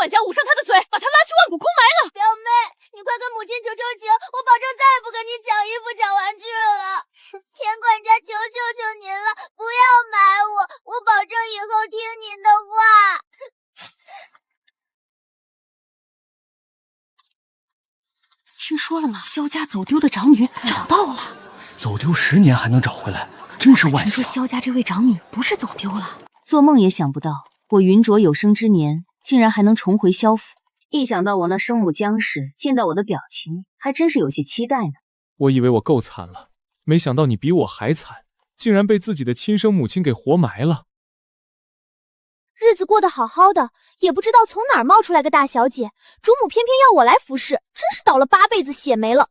管家捂上他的嘴，把他拉去万古空埋了。表妹，你快跟母亲求求情，我保证再也不跟你抢衣服、抢玩具了。田管家，求您了，不要埋我保证以后听您的话。听说了吗？萧家走丢的长女找到了，走丢10年还能找回来，真是万幸。听说萧家这位长女不是走丢了，做梦也想不到，我云卓有生之年竟然还能重回萧府。一想到我那生母江氏见到我的表情，还真是有些期待呢。我以为我够惨了，没想到你比我还惨，竟然被自己的亲生母亲给活埋了。日子过得好好的，也不知道从哪儿冒出来个大小姐，主母偏偏要我来服侍，真是倒了8辈子血霉了。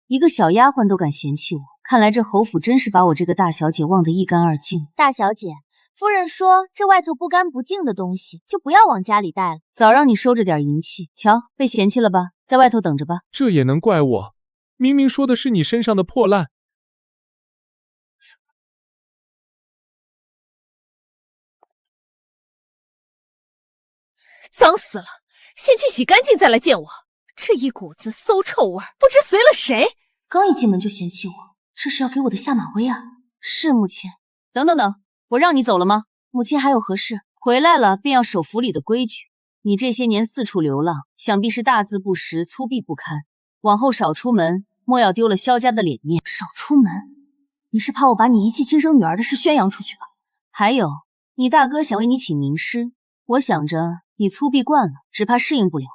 一个小丫鬟都敢嫌弃我，看来这侯府真是把我这个大小姐忘得一干二净。大小姐，夫人说这外头不干不净的东西就不要往家里带了。早让你收着点银气，瞧，被嫌弃了吧？在外头等着吧。这也能怪我？明明说的是你身上的破烂。脏死了，先去洗干净再来见我。这一股子馊臭味，不知随了谁。刚一进门就嫌弃我，这是要给我的下马威啊！是母亲。等，我让你走了吗？母亲还有何事？回来了便要守府里的规矩。你这些年四处流浪，想必是大字不识，粗鄙不堪。往后少出门，莫要丢了萧家的脸面。少出门？你是怕我把你遗弃亲生女儿的事宣扬出去吧？还有，你大哥想为你请名师，我想着你粗鄙惯了，只怕适应不了。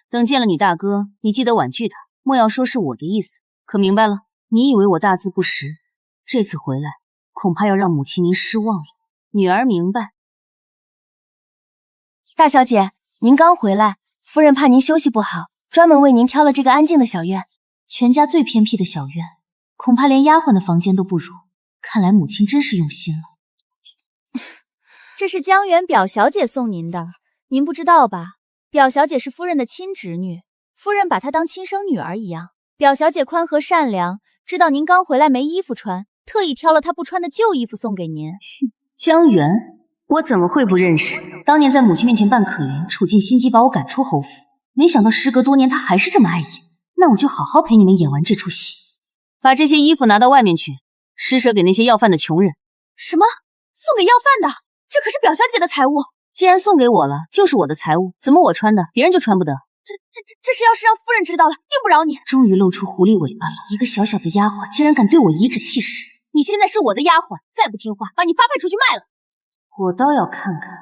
等见了你大哥，你记得婉拒他，莫要说是我的意思，可明白了？你以为我大字不识，这次回来恐怕要让母亲您失望了。女儿明白。大小姐，您刚回来，夫人怕您休息不好，专门为您挑了这个安静的小院，全家最偏僻的小院，恐怕连丫鬟的房间都不如。看来母亲真是用心了。这是江源表小姐送您的，您不知道吧？表小姐是夫人的亲侄女，夫人把她当亲生女儿一样。表小姐宽和善良，知道您刚回来没衣服穿，特意挑了她不穿的旧衣服送给您。江源，我怎么会不认识？当年在母亲面前扮可怜，处尽心机把我赶出侯府，没想到时隔多年她还是这么爱演。那我就好好陪你们演完这出戏。把这些衣服拿到外面去，施舍给那些要饭的穷人。什么？送给要饭的？这可是表小姐的财物。既然送给我了，就是我的财物，怎么我穿的，别人就穿不得？这事要是让夫人知道了，定不饶你。终于露出狐狸尾巴了，一个小小的丫鬟竟然敢对我颐指气使。你现在是我的丫鬟，再不听话，把你发配出去卖了。我倒要看看，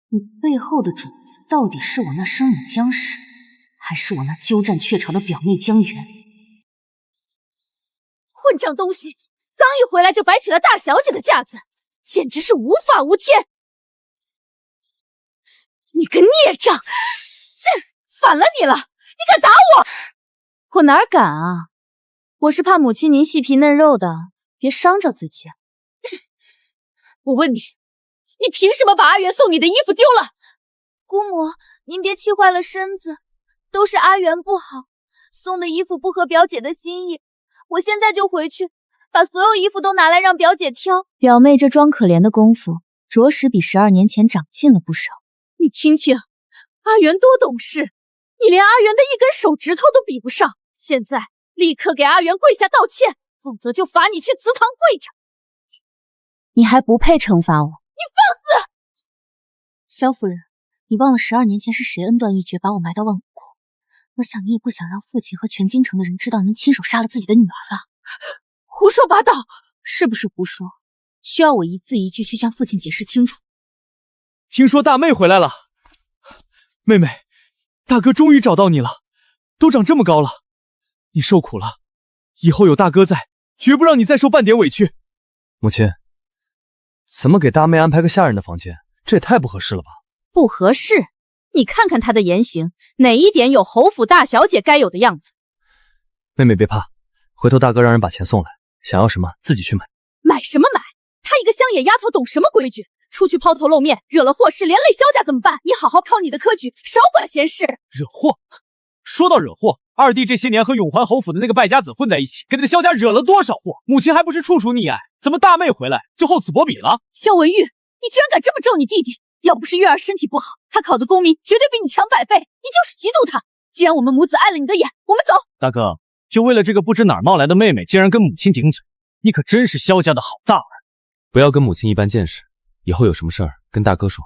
你背后的主子到底是我那生女江氏，还是我那鸠占鹊巢的表妹江源？混账东西，刚一回来就摆起了大小姐的架子，简直是无法无天。你个孽障！反了你了！你敢打我？我哪敢啊！我是怕母亲您细皮嫩肉的，别伤着自己。我问你，你凭什么把阿元送你的衣服丢了？姑母，您别气坏了身子，都是阿元不好，送的衣服不合表姐的心意。我现在就回去，把所有衣服都拿来让表姐挑。表妹这装可怜的功夫，着实比12年前长进了不少。你听听，阿元多懂事，你连阿元的一根手指头都比不上。现在立刻给阿元跪下道歉，否则就罚你去祠堂跪着。你还不配惩罚我！你放肆！萧夫人，你忘了12年前是谁恩断义绝把我埋到万古窟？我想你也不想让父亲和全京城的人知道您亲手杀了自己的女儿了。胡说八道！是不是胡说？需要我一字一句去向父亲解释清楚。听说大妹回来了，妹妹，大哥终于找到你了，都长这么高了，你受苦了，以后有大哥在，绝不让你再受半点委屈。母亲，怎么给大妹安排个下人的房间？这也太不合适了吧？不合适？你看看她的言行，哪一点有侯府大小姐该有的样子？妹妹别怕，回头大哥让人把钱送来，想要什么自己去买。买什么买？她一个乡野丫头懂什么规矩？出去抛头露面，惹了祸事连累萧家怎么办？你好好漂你的科举，少管闲事。惹祸？说到惹祸，二弟这些年和永环侯府的那个败家子混在一起，给那个萧家惹了多少祸？母亲还不是处处溺爱，怎么大妹回来就厚此薄彼了？萧文玉，你居然敢这么咒你弟弟！要不是月儿身体不好，他考的功名绝对比你强100倍，你就是嫉妒他。既然我们母子碍了你的眼，我们走。大哥，就为了这个不知哪儿冒来的妹妹，竟然跟母亲顶嘴，你可真是萧家的好大儿。不要跟母亲一般见识，以后有什么事儿跟大哥说。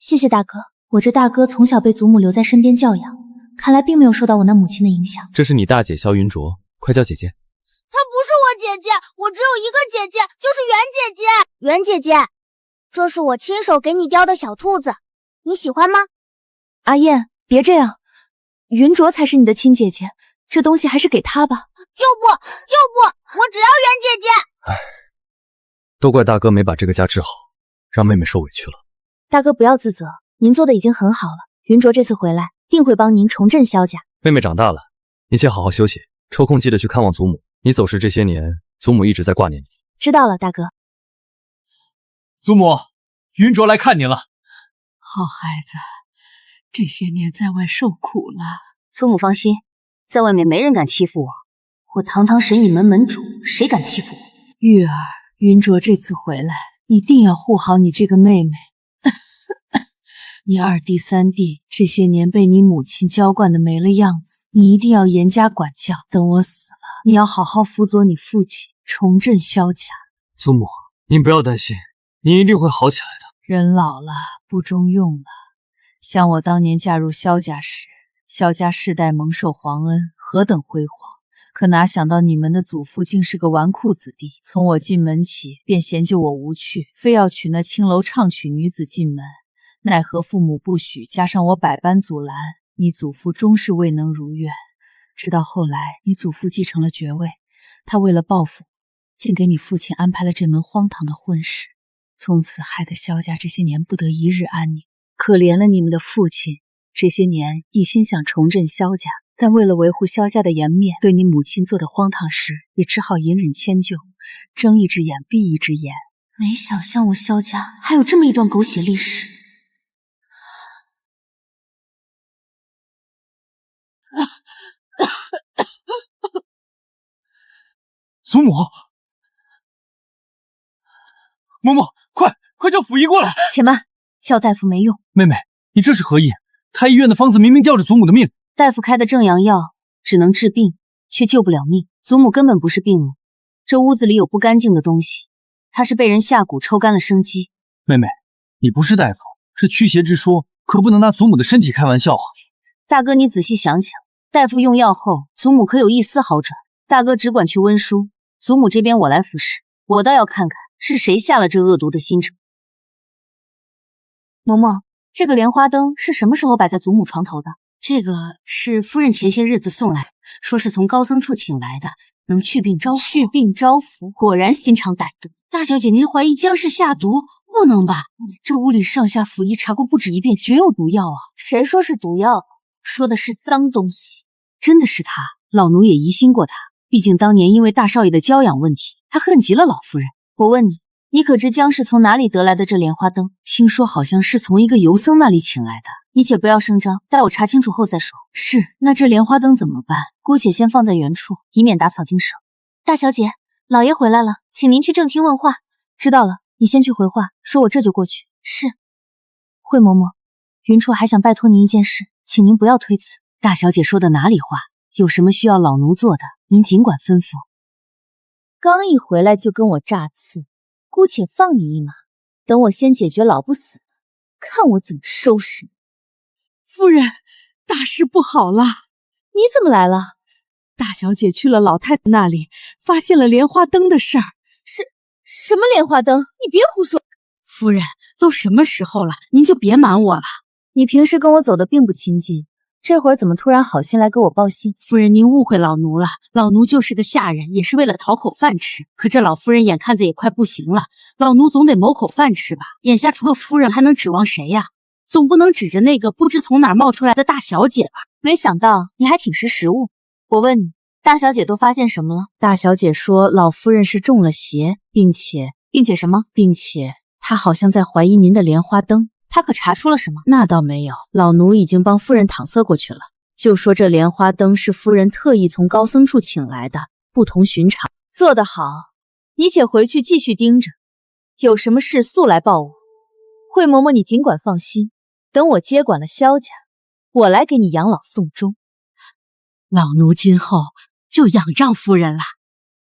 谢谢大哥，我这大哥从小被祖母留在身边教养，看来并没有受到我那母亲的影响。这是你大姐萧云卓，快叫姐姐。她不是我姐姐，我只有一个姐姐，就是袁姐姐。袁姐姐，这是我亲手给你雕的小兔子，你喜欢吗？阿燕，别这样，云卓才是你的亲姐姐，这东西还是给她吧。就不，我只要袁姐姐。唉，都怪大哥没把这个家治好，让妹妹受委屈了。大哥不要自责，您做的已经很好了。云卓这次回来，定会帮您重振萧家。妹妹长大了，你先好好休息，抽空记得去看望祖母。你走失这些年，祖母一直在挂念你。知道了，大哥。祖母，云卓来看您了。好孩子，这些年在外受苦了。祖母放心，在外面没人敢欺负我。我堂堂神隐门门主，谁敢欺负我？玉儿，云卓这次回来，一定要护好你这个妹妹。你二弟三弟这些年被你母亲娇惯的没了样子，你一定要严加管教。等我死了，你要好好辅佐你父亲，重振萧家。祖母，您不要担心，您一定会好起来的。人老了不中用了，想我当年嫁入萧家时，萧家世代蒙受皇恩，何等辉煌。可哪想到你们的祖父竟是个纨绔子弟，从我进门起便嫌就我无趣，非要娶那青楼唱曲女子进门。奈何父母不许，加上我百般阻拦，你祖父终是未能如愿。直到后来，你祖父继承了爵位，他为了报复，竟给你父亲安排了这门荒唐的婚事，从此害得萧家这些年不得一日安宁。可怜了你们的父亲，这些年一心想重振萧家，但为了维护萧家的颜面，对你母亲做的荒唐事，也只好隐忍迁就，睁一只眼闭一只眼。没想象我萧家还有这么一段狗血历史。祖母，嬷嬷，快叫府医过来！且慢，叫大夫没用。妹妹，你这是何意？太医院的方子明明吊着祖母的命。大夫开的正阳药只能治病，却救不了命。祖母根本不是病了，这屋子里有不干净的东西，她是被人下蛊抽干了生机。妹妹，你不是大夫，这驱邪之说可不能拿祖母的身体开玩笑啊！大哥，你仔细想想，大夫用药后，祖母可有一丝好转？大哥只管去温书，祖母这边我来服侍。我倒要看看是谁下了这恶毒的心肠。嬷嬷，这个莲花灯是什么时候摆在祖母床头的？这个是夫人前些日子送来，说是从高僧处请来的，能去病招福。去病招福，果然心肠歹毒。大小姐，您怀疑姜氏下毒？不能吧？这屋里上下府医查过不止一遍，绝有毒药啊！谁说是毒药？说的是脏东西。真的是他，老奴也疑心过他。毕竟当年因为大少爷的娇养问题，他恨极了老夫人。我问你，你可知姜氏从哪里得来的这莲花灯？听说好像是从一个游僧那里请来的。你且不要声张，待我查清楚后再说。是，那这莲花灯怎么办？姑且先放在原处，以免打草惊蛇。大小姐，老爷回来了，请您去正厅问话。知道了，你先去回话，说我这就过去。是。惠嬷嬷，云绰还想拜托您一件事，请您不要推辞。大小姐说的哪里话？有什么需要老奴做的，您尽管吩咐。刚一回来就跟我诈刺，姑且放你一马，等我先解决老不死，看我怎么收拾你。夫人，大事不好了！你怎么来了？大小姐去了老太太那里，发现了莲花灯的事儿。什么莲花灯？你别胡说！夫人，都什么时候了，您就别瞒我了。你平时跟我走的并不亲近，这会儿怎么突然好心来给我报信？夫人，您误会老奴了，老奴就是个下人，也是为了讨口饭吃。可这老夫人眼看着也快不行了，老奴总得谋口饭吃吧。眼下除了夫人，还能指望谁呀？总不能指着那个不知从哪儿冒出来的大小姐吧？没想到你还挺识时务。我问你，大小姐都发现什么了？大小姐说老夫人是中了邪，并且什么？并且她好像在怀疑您的莲花灯。她可查出了什么？那倒没有，老奴已经帮夫人搪塞过去了。就说这莲花灯是夫人特意从高僧处请来的，不同寻常。做得好，你且回去继续盯着，有什么事速来报我。惠嬷嬷，你尽管放心，等我接管了萧家，我来给你养老送终。老奴今后就仰仗夫人了。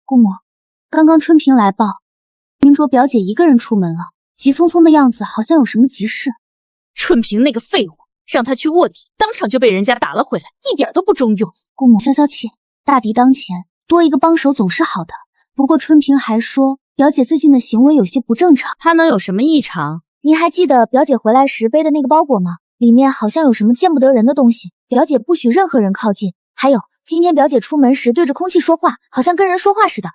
姑母，刚刚春平来报，云卓表姐一个人出门了，急匆匆的样子，好像有什么急事。春平那个废物，让他去卧底，当场就被人家打了回来，一点都不中用。姑母消消气，大敌当前，多一个帮手总是好的。不过春平还说，表姐最近的行为有些不正常。她能有什么异常？您还记得表姐回来时背的那个包裹吗？里面好像有什么见不得人的东西，表姐不许任何人靠近。还有，今天表姐出门时对着空气说话，好像跟人说话似的。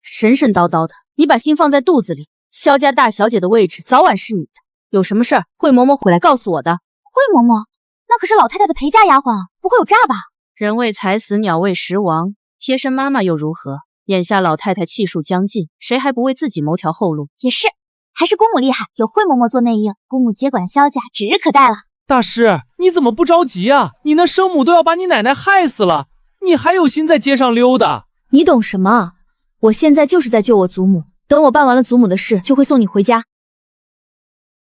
神神叨叨的，你把心放在肚子里。萧家大小姐的位置早晚是你的，有什么事儿惠嬷嬷会来告诉我的。惠嬷嬷，那可是老太太的陪嫁丫鬟啊，不会有诈吧？人为财死，鸟为食亡，贴身妈妈又如何？眼下老太太气数将尽，谁还不为自己谋条后路？也是，还是姑母厉害，有惠嬷嬷做内应，姑母接管萧家指日可待了。大师，你怎么不着急啊？你那生母都要把你奶奶害死了，你还有心在街上溜达？你懂什么啊？我现在就是在救我祖母，等我办完了祖母的事，就会送你回家。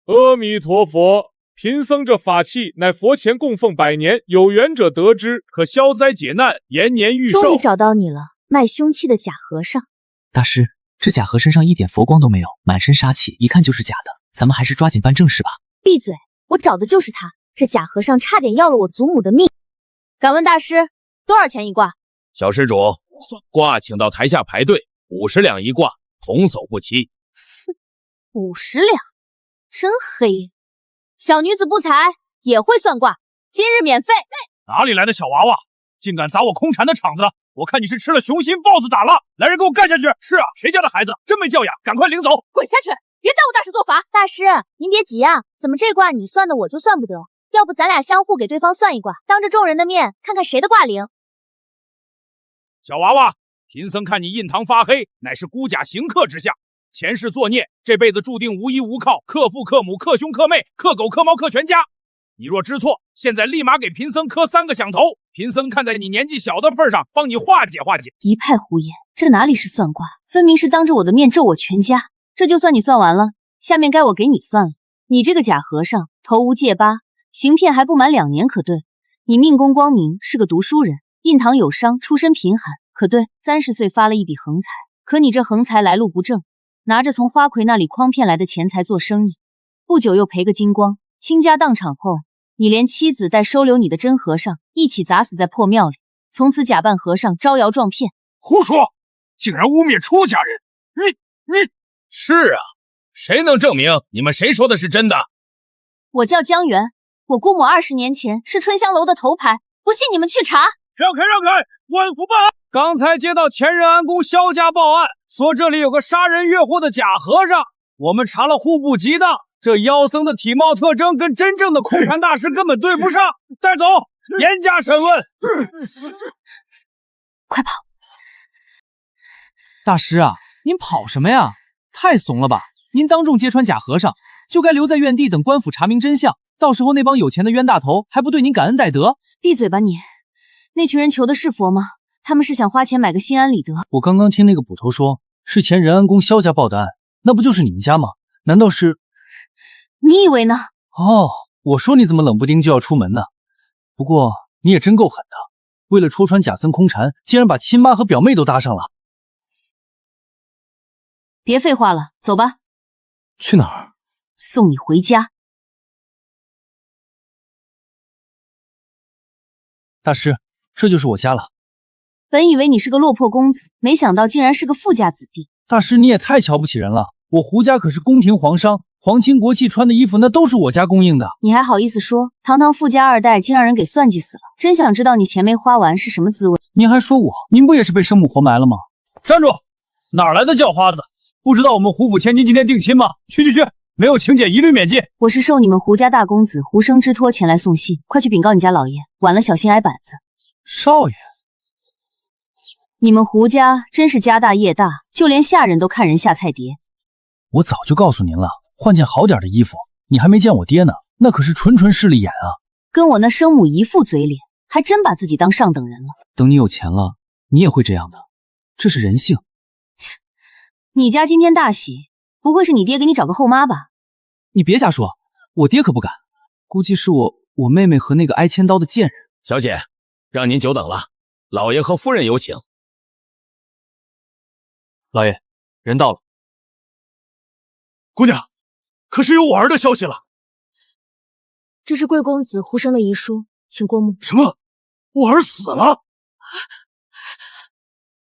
阿弥陀佛，贫僧这法器乃佛前供奉100年，有缘者得之，可消灾解难，延年益寿。终于找到你了，卖凶器的假和尚。大师，这假和身上一点佛光都没有，满身杀气，一看就是假的。咱们还是抓紧办正事吧。闭嘴！我找的就是他。这假和尚差点要了我祖母的命。敢问大师，多少钱一卦？小施主，卦请到台下排队，50两一卦，童叟不欺。50两，真黑。小女子不才，也会算卦，今日免费。哪里来的小娃娃，竟敢砸我空禅的场子？我看你是吃了雄心豹子胆了！来人，给我干下去！是啊，谁家的孩子真没教养，赶快领走！滚下去！别耽误大师做法。大师，您别急啊，怎么这卦你算的我就算不得？要不咱俩相互给对方算一卦，当着众人的面看看谁的卦灵。小娃娃，贫僧看你印堂发黑，乃是孤甲行克之相，前世作孽，这辈子注定无依无靠，克父克母克兄克妹，克狗克猫克全家。你若知错，现在立马给贫僧磕3个响头。贫僧看在你年纪小的份上，帮你化解化解。一派胡言，这哪里是算卦，分明是当着我的面咒我全家。这就算你算完了，下面该我给你算了。你这个假和尚，头无戒疤，行骗还不满2年可对。你命宫光明，是个读书人，印堂有伤，出身贫寒，可对。30岁发了一笔横财，可你这横财来路不正，拿着从花魁那里诓骗来的钱财做生意，不久又赔个精光，倾家荡产后，你连妻子带收留你的真和尚一起砸死在破庙里，从此假扮和尚招摇撞骗。胡说！竟然污蔑出家人！你是啊，谁能证明你们谁说的是真的？我叫江源，我姑母20年前是春香楼的头牌，不信你们去查。让开！官府办案！刚才接到前任安宫萧家报案，说这里有个杀人越货的假和尚，我们查了户部籍档，这妖僧的体貌特征跟真正的空禅大师根本对不上，带走，严加审问。快跑！大师啊，您跑什么呀？太怂了吧！您当众揭穿假和尚，就该留在原地等官府查明真相，到时候那帮有钱的冤大头还不对您感恩戴德？闭嘴吧你！那群人求的是佛吗？他们是想花钱买个心安理得。我刚刚听那个捕头说，是前仁安宫萧家报的案，那不就是你们家吗？难道是？你以为呢？哦，我说你怎么冷不丁就要出门呢？不过你也真够狠的，为了戳穿假僧空禅，竟然把亲妈和表妹都搭上了。别废话了，走吧。去哪儿？送你回家。大师，这就是我家了。本以为你是个落魄公子，没想到竟然是个富家子弟。大师，你也太瞧不起人了。我胡家可是宫廷皇商，皇亲国戚穿的衣服那都是我家供应的。你还好意思说？堂堂富家2代竟让人给算计死了，真想知道你钱没花完是什么滋味。您还说我？您不也是被生母活埋了吗？站住！哪来的叫花子？不知道我们胡府千金今天定亲吗？去，没有请柬一律免进。我是受你们胡家大公子胡生之托前来送信，快去禀告你家老爷，晚了小心挨板子。少爷，你们胡家真是家大业大，就连下人都看人下菜碟。我早就告诉您了，换件好点的衣服。你还没见我爹呢，那可是纯势利眼啊。跟我那生母一副嘴脸，还真把自己当上等人了。等你有钱了，你也会这样的，这是人性。你家今天大喜，不会是你爹给你找个后妈吧？你别瞎说，我爹可不敢，估计是我妹妹和那个挨千刀的贱人。小姐，让您久等了，老爷和夫人有请。老爷，人到了。姑娘，可是有我儿的消息了？这是贵公子胡生的遗书，请过目。什么？我儿死了？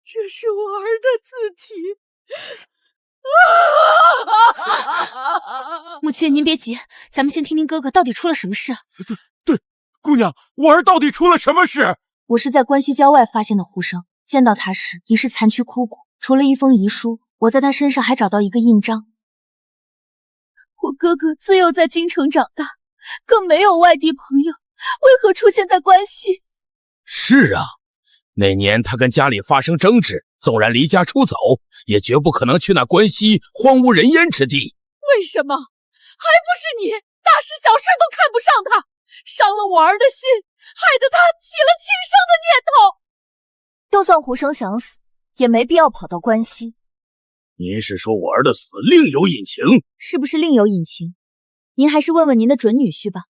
这是我儿的字体。母亲，您别急，咱们先听听哥哥到底出了什么事。对，姑娘，我儿到底出了什么事？我是在关西郊外发现的胡生，见到他时已是残躯枯骨，除了一封遗书，我在他身上还找到一个印章。我哥哥自幼在京城长大，更没有外地朋友，为何出现在关西？是啊，那年他跟家里发生争执，纵然离家出走，也绝不可能去那关西荒无人烟之地。为什么？还不是你，大事小事都看不上他，伤了我儿的心，害得他起了轻生的念头。就算胡生想死，也没必要跑到关西。您是说我儿的死另有隐情？是不是另有隐情？您还是问问您的准女婿吧。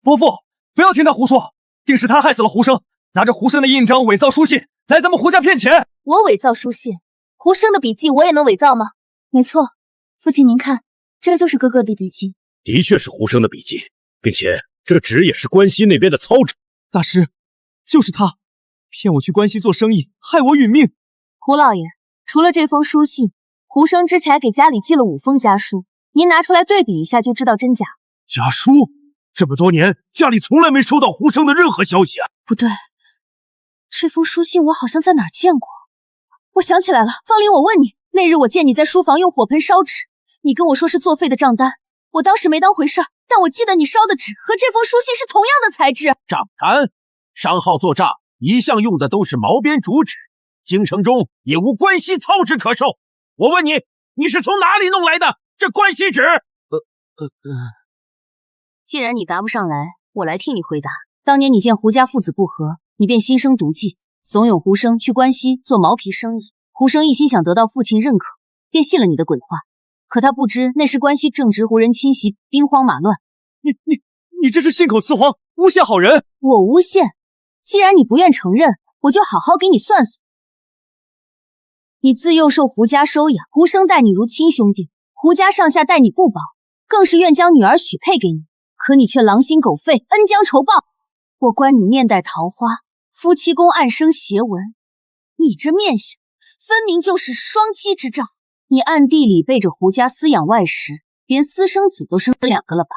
伯父，不要听他胡说，定是他害死了胡生，拿着胡生的印章伪造书信，来咱们胡家骗钱。我伪造书信，胡生的笔记我也能伪造吗？没错，父亲您看，这就是哥哥的笔记。的确是胡生的笔记，并且这纸也是关西那边的操纸。大师，就是他，骗我去关西做生意，害我殒命。胡老爷，除了这封书信，胡生之前还给家里寄了5封家书，您拿出来对比一下就知道真假。家书？这么多年，家里从来没收到胡生的任何消息啊！不对，这封书信我好像在哪儿见过。我想起来了，方林，我问你，那日我见你在书房用火盆烧纸，你跟我说是作废的账单，我当时没当回事，但我记得你烧的纸和这封书信是同样的材质。账单，商号做账一向用的都是毛边竹纸，京城中也无关西糙纸可售。我问你，你是从哪里弄来的这关西纸？既然你答不上来，我来替你回答。当年你见胡家父子不和，你便心生毒计，怂恿胡生去关西做毛皮生意。胡生一心想得到父亲认可，便信了你的鬼话。可他不知那时关西正值胡人侵袭，兵荒马乱。你这是信口雌黄，诬陷好人。我诬陷？既然你不愿承认，我就好好给你算算。你自幼受胡家收养，胡生待你如亲兄弟，胡家上下待你不薄，更是愿将女儿许配给你。可你却狼心狗肺，恩将仇报。我观你面带桃花，夫妻宫暗生邪纹，你这面相分明就是双妻之兆。你暗地里背着胡家私养外室，连私生子都生2个了吧？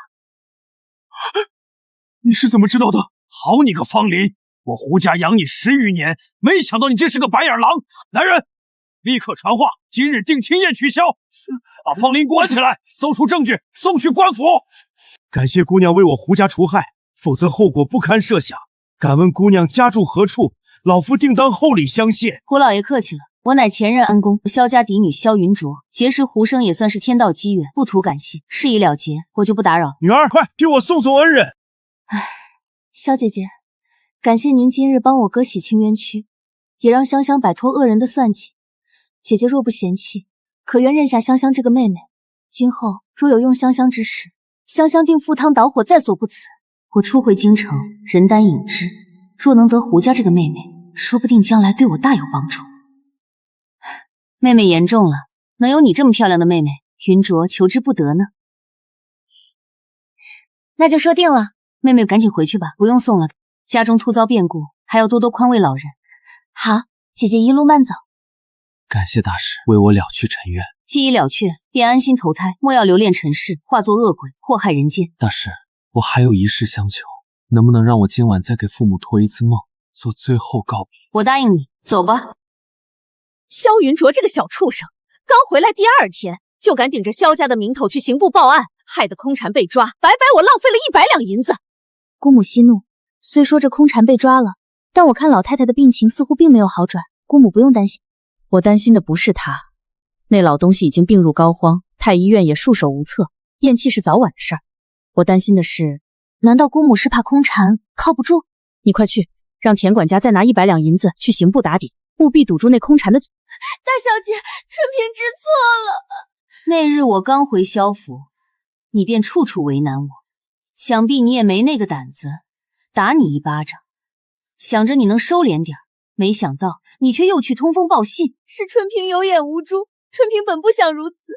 你是怎么知道的？好你个方林，我胡家养你10余年，没想到你真是个白眼狼！来人，立刻传话，今日定亲宴取消，把方林关起来，搜出证据，送去官府。感谢姑娘为我胡家除害，否则后果不堪设想。敢问姑娘家住何处？老夫定当厚礼相谢。胡老爷客气了，我乃前任安公萧家嫡女萧云卓，结识胡生也算是天道机缘，不图感谢，事已了结，我就不打扰。女儿，快替我送送恩人。萧姐姐，感谢您今日帮我哥洗清冤屈，也让香香摆脱恶人的算计。姐姐若不嫌弃，可愿认下香香这个妹妹。今后若有用香香之事，香香定赴汤蹈火，在所不辞。我初回京城，人单影只，若能得胡家这个妹妹，说不定将来对我大有帮助。妹妹言重了，能有你这么漂亮的妹妹，云卓求之不得呢。那就说定了。妹妹赶紧回去吧，不用送了，家中突遭变故，还要多多宽慰老人。好，姐姐一路慢走。感谢大师为我了却尘冤。既已了却，便安心投胎，莫要留恋尘世，化作恶鬼祸害人间。大师，我还有一事相求，能不能让我今晚再给父母托一次梦，做最后告别？我答应你，走吧。萧云卓这个小畜生，刚回来第2天就敢顶着萧家的名头去刑部报案，害得空蝉被抓，白白我浪费了100两银子。姑母息怒，虽说这空蝉被抓了，但我看老太太的病情似乎并没有好转，姑母不用担心。我担心的不是他，那老东西已经病入膏肓，太医院也束手无策，咽气是早晚的事儿。我担心的是，难道姑母是怕空蝉靠不住。你快去，让田管家再拿100两银子去刑部打底，务必堵住那空蝉的嘴。大小姐，春萍知错了。那日我刚回萧府，你便处处为难我，想必你也没那个胆子打你一巴掌，想着你能收敛点，没想到你却又去通风报信。是春萍有眼无珠，春萍本不想如此，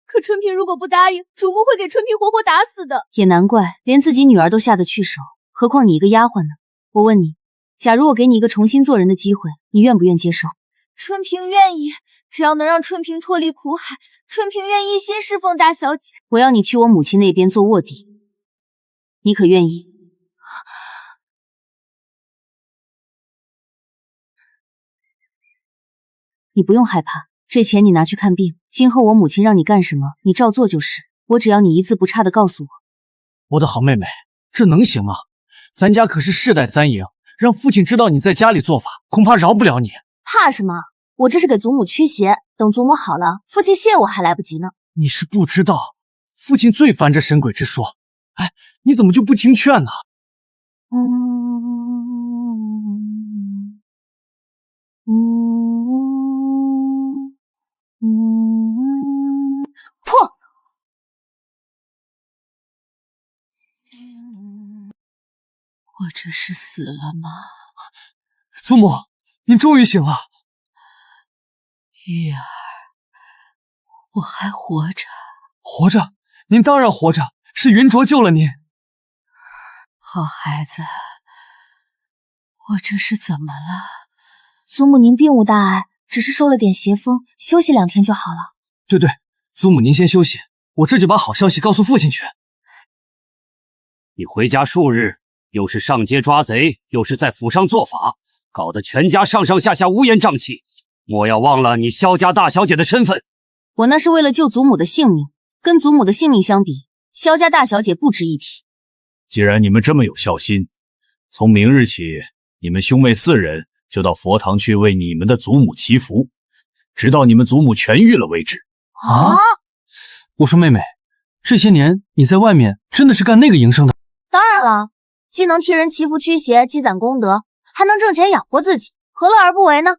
可春萍如果不答应，主母会给春萍活活打死的。也难怪连自己女儿都下得去手，何况你一个丫鬟呢？我问你，假如我给你一个重新做人的机会，你愿不愿接受？春萍愿意，只要能让春萍脱离苦海，春萍愿一心侍奉大小姐。我要你去我母亲那边做卧底，你可愿意？你不用害怕，这钱你拿去看病，今后我母亲让你干什么，你照做就是。我只要你一字不差的告诉我。我的好妹妹，这能行吗？咱家可是世代簪营，让父亲知道你在家里做法，恐怕饶不了你。怕什么？我这是给祖母驱邪，等祖母好了，父亲谢我还来不及呢。你是不知道，父亲最烦这神鬼之说。哎，你怎么就不听劝呢？破！我这是死了吗？祖母，您终于醒了。玉儿，我还活着。活着？您当然活着，是云卓救了您。好孩子，我这是怎么了？祖母您并无大碍，只是受了点邪风，休息2天就好了。对，祖母您先休息，我这就把好消息告诉父亲去。你回家数日，又是上街抓贼，又是在府上做法，搞得全家上上下下乌烟瘴气。莫要忘了你萧家大小姐的身份。我那是为了救祖母的性命，跟祖母的性命相比，萧家大小姐不值一提。既然你们这么有孝心，从明日起，你们兄妹4人就到佛堂去为你们的祖母祈福，直到你们祖母痊愈了为止。啊！我说妹妹，这些年你在外面真的是干那个营生的？当然了，既能替人祈福驱邪，积攒功德，还能挣钱养活自己，何乐而不为呢？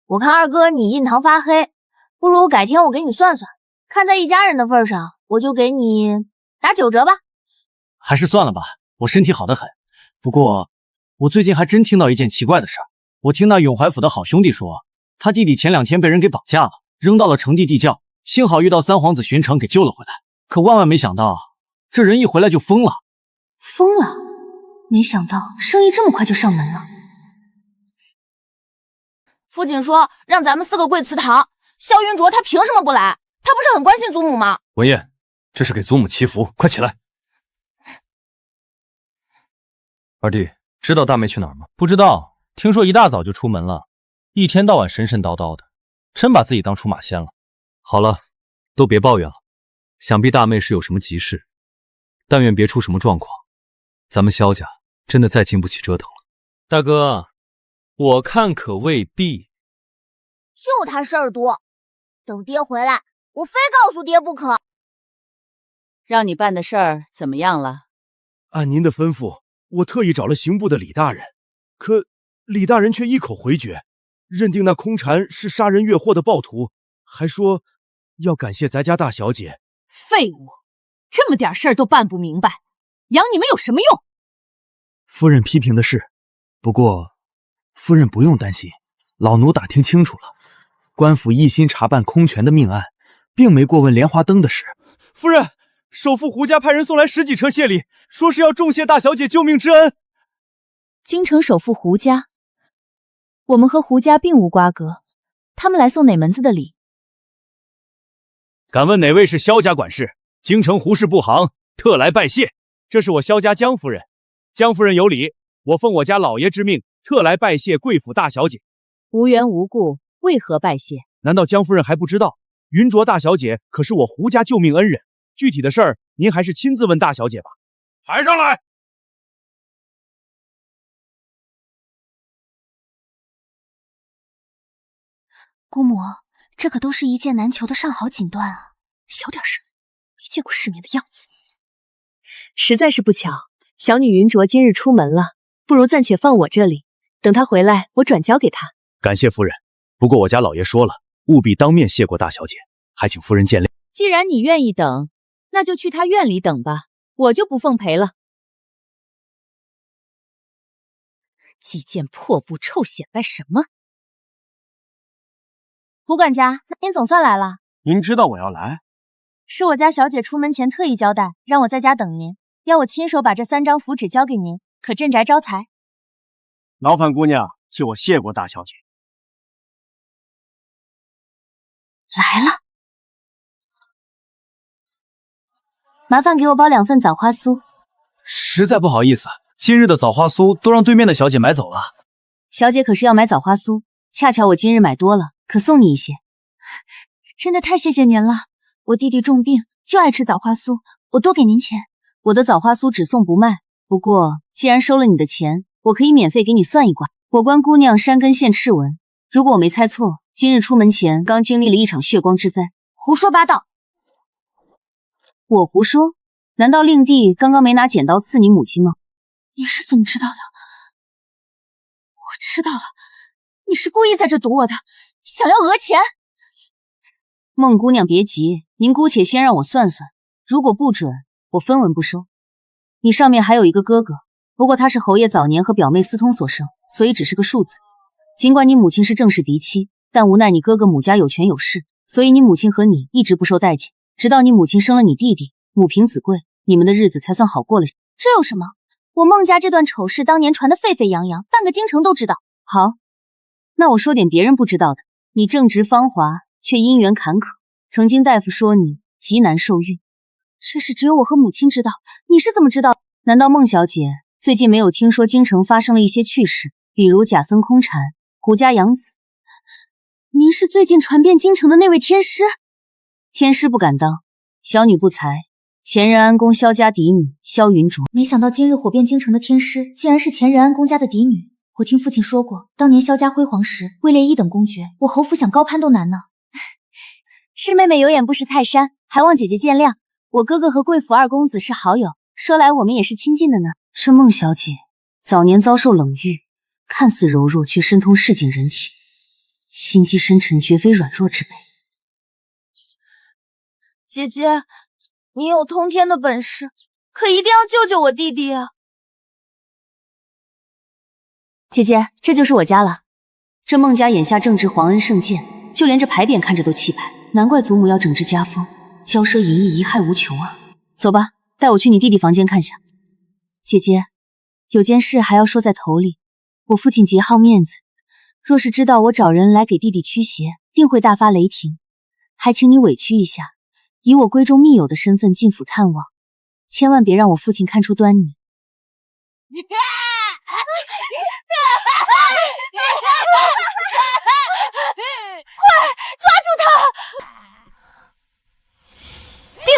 我看二哥你印堂发黑，不如改天我给你算算，看在一家人的份上，我就给你打9折吧。还是算了吧，我身体好得很。不过我最近还真听到一件奇怪的事儿，我听那永怀府的好兄弟说，他弟弟前2天被人给绑架了，扔到了城地地窖，幸好遇到3皇子巡城给救了回来，可万万没想到，这人一回来就疯了。疯了？没想到生意这么快就上门了。父亲说让咱们4个跪祠堂，萧云卓他凭什么不来？他不是很关心祖母吗？文燕，这是给祖母祈福，快起来。二弟，知道大妹去哪儿吗？不知道，听说一大早就出门了，一天到晚神神叨叨的，真把自己当出马仙了。好了，都别抱怨了，想必大妹是有什么急事，但愿别出什么状况，咱们萧家真的再经不起折腾了。大哥，我看可未必。就他事儿多，等爹回来，我非告诉爹不可。让你办的事儿怎么样了？按您的吩咐，我特意找了刑部的李大人，可李大人却一口回绝，认定那空蝉是杀人越货的暴徒，还说要感谢咱家大小姐。废物，这么点事儿都办不明白，养你们有什么用？夫人批评的是，不过夫人不用担心，老奴打听清楚了，官府一心查办空泉的命案，并没过问莲花灯的事。夫人，首富胡家派人送来10几车谢礼，说是要重谢大小姐救命之恩。京城首富胡家，我们和胡家并无瓜葛，他们来送哪门子的礼？敢问哪位是萧家管事？京城胡氏部行特来拜谢。这是我萧家江夫人，江夫人有礼，我奉我家老爷之命，特来拜谢贵府大小姐。无缘无故，为何拜谢？难道江夫人还不知道，云卓大小姐可是我胡家救命恩人？具体的事儿，您还是亲自问大小姐吧。抬上来！姑母，这可都是一箭难求的上好锦缎啊！小点声，没见过世面的样子。实在是不巧，小女云卓今日出门了，不如暂且放我这里，等她回来，我转交给她。感谢夫人，不过我家老爷说了，务必当面谢过大小姐，还请夫人见谅。既然你愿意等，那就去他院里等吧，我就不奉陪了。几件破布臭显摆什么？胡管家，您总算来了。您知道我要来？是我家小姐出门前特意交代，让我在家等您，要我亲手把这3张符纸交给您，可镇宅招财。劳烦姑娘替我谢过大小姐。来了，麻烦给我包2份枣花酥。实在不好意思，今日的枣花酥都让对面的小姐买走了。小姐可是要买枣花酥，恰巧我今日买多了，可送你一些。真的太谢谢您了，我弟弟重病，就爱吃枣花酥，我多给您钱。我的枣花酥只送不卖，不过既然收了你的钱，我可以免费给你算一卦。我关姑娘山根县赤纹，如果我没猜错，今日出门前刚经历了一场血光之灾。胡说八道！我胡说？难道令弟刚刚没拿剪刀刺你母亲吗？你是怎么知道的？我知道了，你是故意在这堵我的，想要讹钱。孟姑娘别急，您姑且先让我算算，如果不准，我分文不收。你上面还有一个哥哥，不过他是侯爷早年和表妹私通所生，所以只是个数字。尽管你母亲是正式嫡妻，但无奈你哥哥母家有权有势，所以你母亲和你一直不受待见，直到你母亲生了你弟弟，母凭子贵，你们的日子才算好过了。这有什么？我孟家这段丑事当年传得沸沸扬扬，半个京城都知道。好，那我说点别人不知道的。你正值芳华，却姻缘坎坷，曾经大夫说你极难受孕。这事只有我和母亲知道，你是怎么知道？难道孟小姐最近没有听说京城发生了一些趣事，比如贾僧空蝉、胡家养子？您是最近传遍京城的那位天师？天师不敢当，小女不才，前任安宫萧家嫡女萧云卓。没想到今日火遍京城的天师，竟然是前任安宫家的嫡女。我听父亲说过，当年萧家辉煌时位列1等公爵，我侯府想高攀都难呢。是妹妹有眼不识泰山，还望姐姐见谅。我哥哥和贵府2公子是好友，说来我们也是亲近的呢。这孟小姐早年遭受冷遇，看似柔弱，却深通市井人情，心机深沉，绝非软弱之辈。姐姐，你有通天的本事，可一定要救救我弟弟啊！姐姐，这就是我家了。这孟家眼下正值皇恩圣鉴，就连这牌匾看着都气派，难怪祖母要整治家风，骄奢淫逸，贻害无穷啊！走吧，带我去你弟弟房间看下。姐姐，有件事还要说在头里。我父亲极好面子，若是知道我找人来给弟弟驱邪，定会大发雷霆。还请你委屈一下，以我闺中密友的身份进府探望，千万别让我父亲看出端倪。快抓住他！定！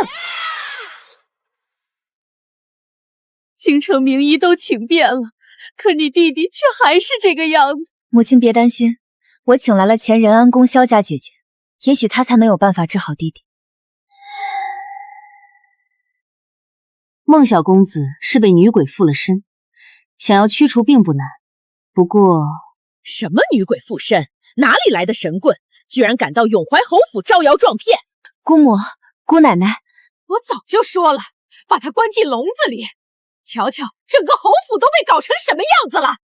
京城名医都请遍了，可你弟弟却还是这个样子。母亲别担心，我请来了前任安宫萧家姐姐，也许她才能有办法治好弟弟。孟小公子是被女鬼附了身，想要驱除并不难，不过……什么女鬼附身？哪里来的神棍？居然敢到永怀侯府招摇撞骗！姑母、姑奶奶，我早就说了，把他关进笼子里。瞧瞧，整个侯府都被搞成什么样子了！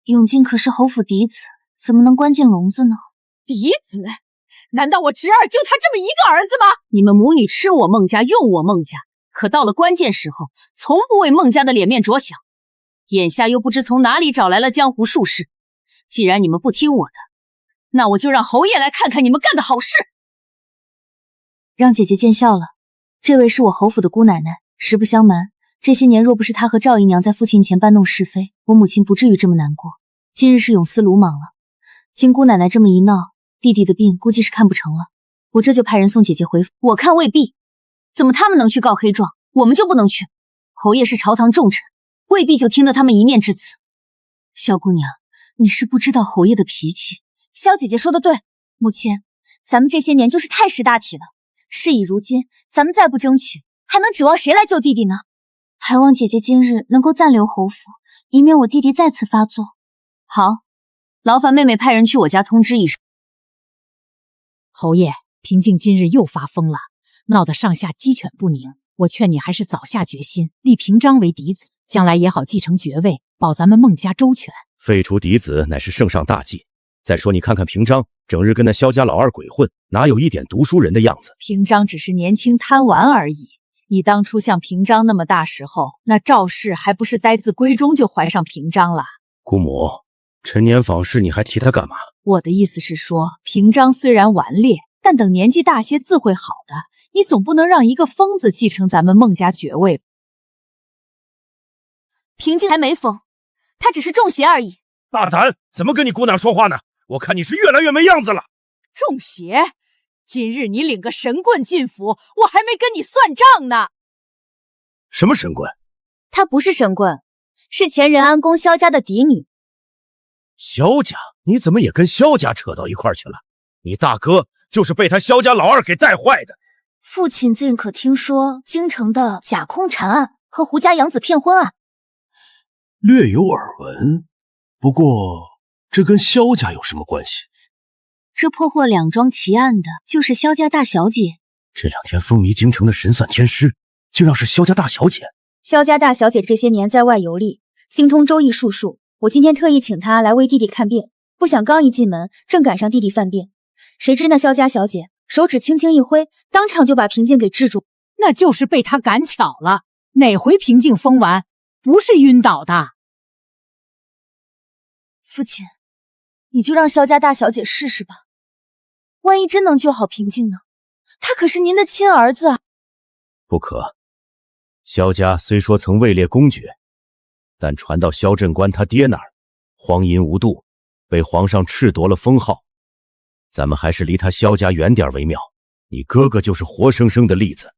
永靖可是侯府嫡子，怎么能关进笼子呢？嫡子？难道我侄儿就他这么一个儿子吗？你们母女吃我孟家，用我孟家，可到了关键时候，从不为孟家的脸面着想。眼下又不知从哪里找来了江湖术士，既然你们不听我的，那我就让侯爷来看看你们干的好事。让姐姐见笑了，这位是我侯府的姑奶奶。实不相瞒，这些年若不是她和赵姨娘在父亲前搬弄是非，我母亲不至于这么难过。今日是永嗣鲁莽了，经姑奶奶这么一闹，弟弟的病估计是看不成了。我这就派人送姐姐回府。我看未必，怎么他们能去告黑状，我们就不能去？侯爷是朝堂重臣，未必就听得他们一面之词。萧姑娘，你是不知道侯爷的脾气。萧姐姐说的对，母亲，咱们这些年就是太识大体了。事已如今，咱们再不争取，还能指望谁来救弟弟呢？还望姐姐今日能够暂留侯府，以免我弟弟再次发作。好，劳烦妹妹派人去我家通知一声。侯爷，平静今日又发疯了，闹得上下鸡犬不宁。我劝你还是早下决心，立平章为嫡子，将来也好继承爵位，保咱们孟家周全。废除嫡子乃是圣上大计。再说你看看平章，整日跟那萧家老二鬼混，哪有一点读书人的样子？平章只是年轻贪玩而已。你当初像平章那么大时候，那赵氏还不是待字闺中就怀上平章了？姑母，陈年往事你还提他干嘛？我的意思是说，平章虽然顽劣，但等年纪大些自会好的。你总不能让一个疯子继承咱们孟家爵位。平静还没疯，他只是中邪而已。大胆，怎么跟你姑娘说话呢？我看你是越来越没样子了。中邪？今日你领个神棍进府，我还没跟你算账呢。什么神棍？她不是神棍，是前仁安宫萧家的嫡女。萧家？你怎么也跟萧家扯到一块去了？你大哥就是被他萧家老二给带坏的。父亲最近可听说京城的假空蝉案和胡家养子骗婚案？略有耳闻，不过这跟萧家有什么关系？这破获两桩奇案的就是萧家大小姐。这两天风靡京城的神算天师，竟然是萧家大小姐。萧家大小姐这些年在外游历，精通周易术数。我今天特意请她来为弟弟看病，不想刚一进门，正赶上弟弟犯病。谁知那萧家小姐手指轻轻一挥，当场就把平静给制住。那就是被他赶巧了。哪回平静疯完，不是晕倒的？父亲，你就让萧家大小姐试试吧，万一真能救好平静呢？他可是您的亲儿子啊！不可。萧家虽说曾位列公爵，但传到萧镇关他爹那儿，荒淫无度，被皇上褫夺了封号。咱们还是离他萧家远点为妙。你哥哥就是活生生的例子。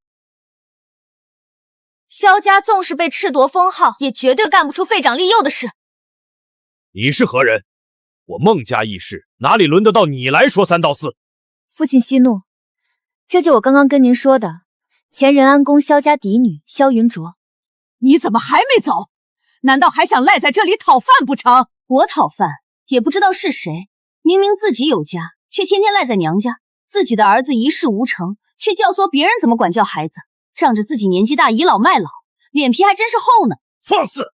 萧家纵使被褫夺封号，也绝对干不出废长立幼的事。你是何人？我孟家义士哪里轮得到你来说三道四？父亲息怒，这就我刚刚跟您说的前仁安宫萧家嫡女萧云卓。你怎么还没走？难道还想赖在这里讨饭不成？我讨饭也不知道是谁，明明自己有家，却天天赖在娘家。自己的儿子一事无成，却教唆别人怎么管教孩子，仗着自己年纪大倚老卖老，脸皮还真是厚呢。放肆！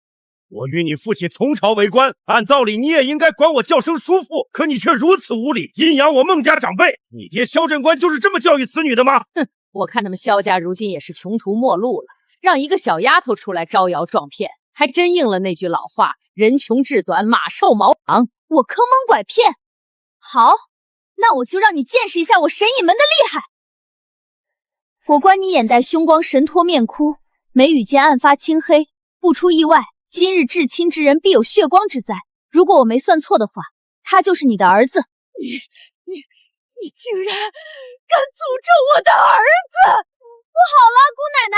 我与你父亲同朝为官，按道理你也应该管我叫声叔父，可你却如此无礼，阴阳我孟家长辈。你爹萧镇关就是这么教育子女的吗？哼，我看他们萧家如今也是穷途末路了，让一个小丫头出来招摇撞骗，还真应了那句老话，人穷志短，马瘦毛长。我坑蒙拐骗？好，那我就让你见识一下我神隐门的厉害。我观你眼袋凶光，神脱面枯，眉宇间暗发青黑，不出意外，今日至亲之人必有血光之灾。如果我没算错的话，他就是你的儿子。你竟然敢诅咒我的儿子！不好了，姑奶奶，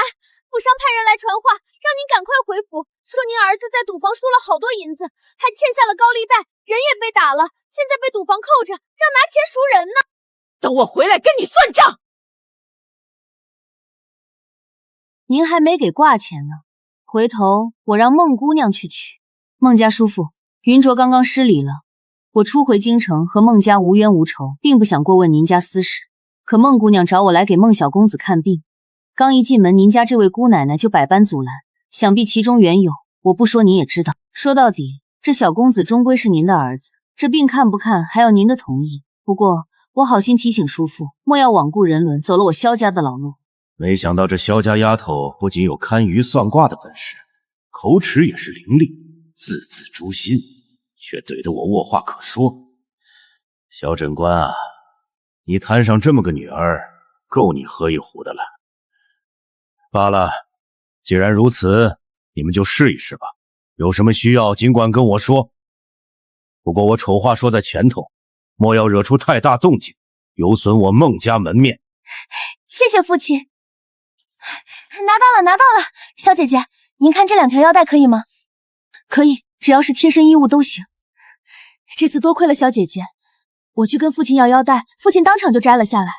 府上派人来传话，让您赶快回府，说您儿子在赌房输了好多银子，还欠下了高利贷，人也被打了，现在被赌房扣着，让拿钱赎人呢。等我回来跟你算账。您还没给挂钱呢，回头我让孟姑娘去取。孟家叔父，云卓刚刚失礼了。我初回京城和孟家无冤无仇，并不想过问您家私事，可孟姑娘找我来给孟小公子看病，刚一进门，您家这位姑奶奶就百般阻拦，想必其中缘由，我不说您也知道。说到底，这小公子终归是您的儿子，这病看不看还要您的同意。不过我好心提醒叔父，莫要罔顾人伦，走了我萧家的老路。没想到这萧家丫头不仅有堪舆算卦的本事，口齿也是伶俐，字字诛心，却怼得我卧话可说。萧镇关啊，你摊上这么个女儿，够你喝一壶的了。罢了，既然如此，你们就试一试吧，有什么需要尽管跟我说。不过我丑话说在前头，莫要惹出太大动静，有损我孟家门面。谢谢父亲。拿到了，拿到了。萧姐姐，您看这2条腰带可以吗？可以，只要是贴身衣物都行。这次多亏了萧姐姐，我去跟父亲要腰带，父亲当场就摘了下来。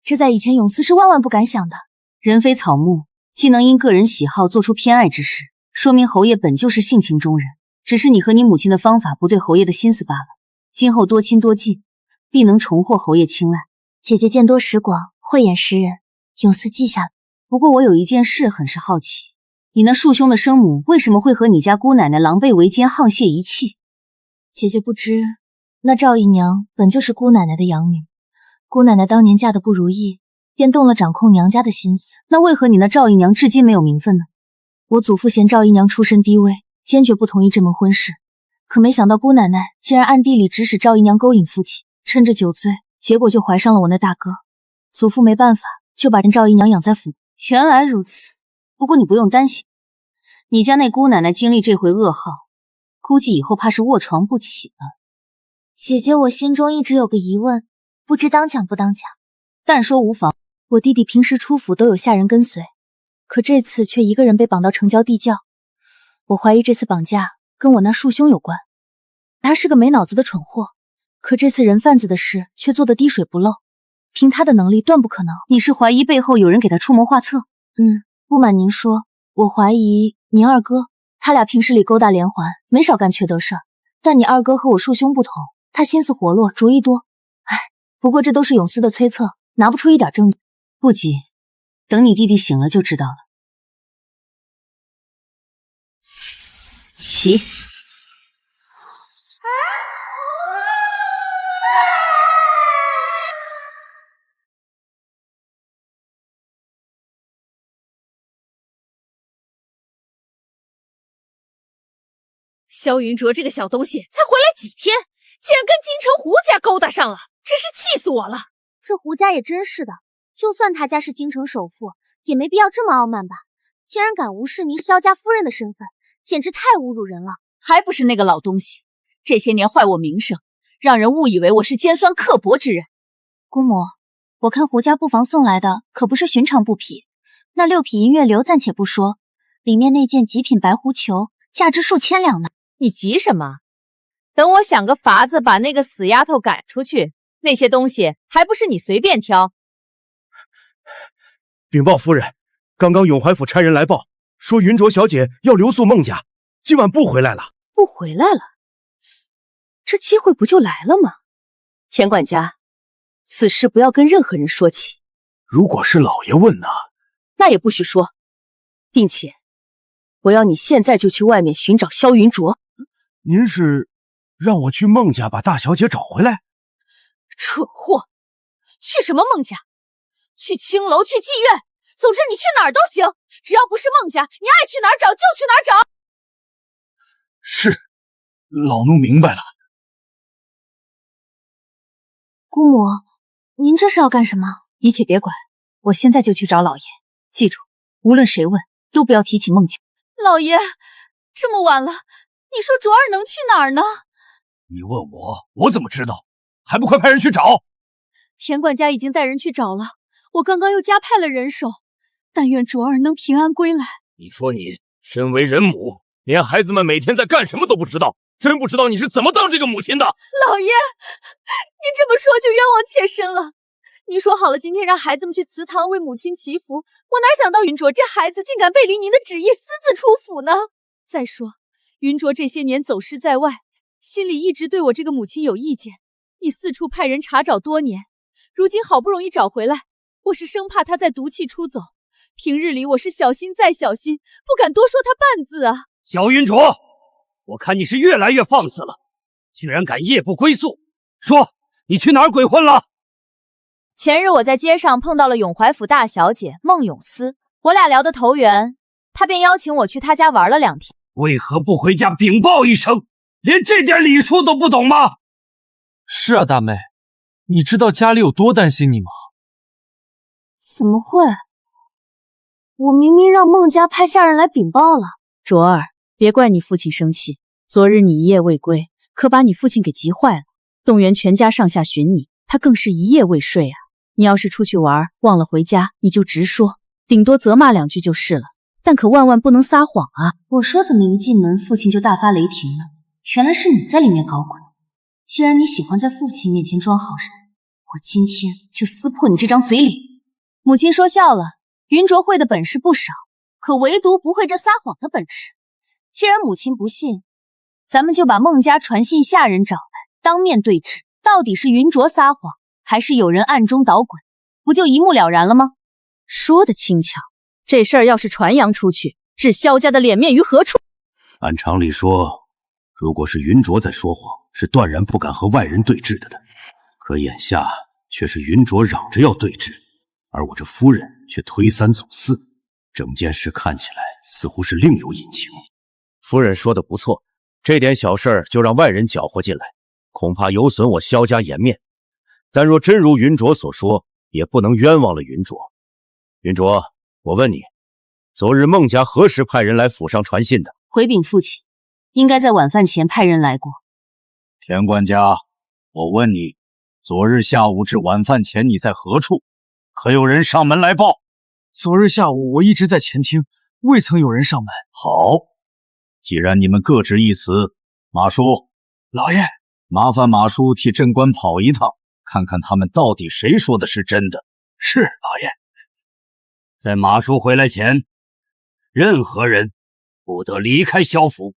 这在以前永嗣是万万不敢想的。人非草木，既能因个人喜好做出偏爱之事，说明侯爷本就是性情中人，只是你和你母亲的方法不对侯爷的心思罢了。今后多亲多近，必能重获侯爷青睐。姐姐见多识广，慧眼识人，永嗣记下了。不过我有一件事很是好奇，你那庶兄的生母为什么会和你家姑奶奶狼狈为奸、沆瀣一气？姐姐不知，那赵姨娘本就是姑奶奶的养女，姑奶奶当年嫁的不如意，便动了掌控娘家的心思。那为何你那赵姨娘至今没有名分呢？我祖父嫌赵姨娘出身低微，坚决不同意这门婚事。可没想到姑奶奶竟然暗地里指使赵姨娘勾引父亲，趁着酒醉，结果就怀上了我那大哥。祖父没办法，就把赵姨娘养在府。原来如此，不过你不用担心，你家那姑奶奶经历这回噩耗，估计以后怕是卧床不起了。姐姐，我心中一直有个疑问，不知当讲不当讲。但说无妨。我弟弟平时出府都有下人跟随，可这次却一个人被绑到城郊地窖。我怀疑这次绑架跟我那庶兄有关。他是个没脑子的蠢货，可这次人贩子的事却做得滴水不漏，凭他的能力断不可能。你是怀疑背后有人给他出谋划策？不瞒您说，我怀疑您二哥，他俩平时里勾搭连环，没少干缺德事儿。但你二哥和我庶兄不同，他心思活络，主意多。不过这都是永嗣的催策，拿不出一点证据。不急，等你弟弟醒了就知道了。起。萧云卓这个小东西才回来几天，竟然跟京城胡家勾搭上了，真是气死我了！这胡家也真是的，就算他家是京城首富，也没必要这么傲慢吧？竟然敢无视您萧家夫人的身份，简直太侮辱人了！还不是那个老东西，这些年坏我名声，让人误以为我是尖酸刻薄之人。姑母，我看胡家布房送来的可不是寻常布匹，那6匹银月流暂且不说，里面那件极品白狐裘价值数千两呢。你急什么？等我想个法子把那个死丫头赶出去，那些东西还不是你随便挑？禀报夫人，刚刚永怀府差人来报，说云卓小姐要留宿孟家，今晚不回来了。不回来了？这机会不就来了吗？田管家，此事不要跟任何人说起。如果是老爷问呢？那也不许说，并且我要你现在就去外面寻找萧云卓。您是让我去孟家把大小姐找回来？蠢货！去什么孟家？去青楼，去妓院，总之你去哪儿都行，只要不是孟家，你爱去哪儿找就去哪儿找。是，老奴明白了。姑母，您这是要干什么？一切别管，我现在就去找老爷。记住，无论谁问，都不要提起孟家。老爷，这么晚了，你说卓儿能去哪儿呢？你问我，我怎么知道？还不快派人去找！田管家已经带人去找了，我刚刚又加派了人手，但愿卓儿能平安归来。你说你身为人母，连孩子们每天在干什么都不知道，真不知道你是怎么当这个母亲的。老爷，你这么说就冤枉妾身了。您说好了今天让孩子们去祠堂为母亲祈福，我哪想到云卓这孩子竟敢背离您的旨意私自出府呢？再说云卓这些年走失在外，心里一直对我这个母亲有意见，你四处派人查找多年，如今好不容易找回来，我是生怕他再毒气出走。平日里我是小心再小心，不敢多说他半字啊。萧云卓，我看你是越来越放肆了，居然敢夜不归宿。说你去哪儿鬼混了？前日我在街上碰到了永怀府大小姐孟永思，我俩聊得投缘，她便邀请我去她家玩了2天。为何不回家禀报一声？连这点礼数都不懂吗？是啊，大妹，你知道家里有多担心你吗？怎么会？我明明让孟家派下人来禀报了。卓儿，别怪你父亲生气，昨日你一夜未归，可把你父亲给急坏了，动员全家上下寻你，他更是一夜未睡啊。你要是出去玩忘了回家，你就直说，顶多责骂2句就是了，但可万万不能撒谎啊。我说怎么一进门父亲就大发雷霆了？原来是你在里面搞鬼。既然你喜欢在父亲面前装好人，我今天就撕破你这张嘴脸。母亲说笑了，云卓会的本事不少，可唯独不会这撒谎的本事。既然母亲不信，咱们就把孟家传信下人找来，当面对质，到底是云卓撒谎，还是有人暗中捣鬼，不就一目了然了吗？说的轻巧，这事儿要是传扬出去，置萧家的脸面于何处？按常理说，如果是云卓在说谎，是断然不敢和外人对峙的。可眼下却是云卓嚷着要对峙，而我这夫人却推三阻四，整件事看起来似乎是另有隐情。夫人说的不错，这点小事就让外人搅和进来，恐怕有损我萧家颜面。但若真如云卓所说，也不能冤枉了云卓。云卓，我问你，昨日孟家何时派人来府上传信的？回禀父亲，应该在晚饭前派人来过。田管家，我问你，昨日下午至晚饭前你在何处？可有人上门来报？昨日下午我一直在前厅，未曾有人上门。好，既然你们各执一词，马叔，老爷，麻烦马叔替镇官跑一趟，看看他们到底谁说的是真的。是，老爷。在马叔回来前，任何人不得离开萧府。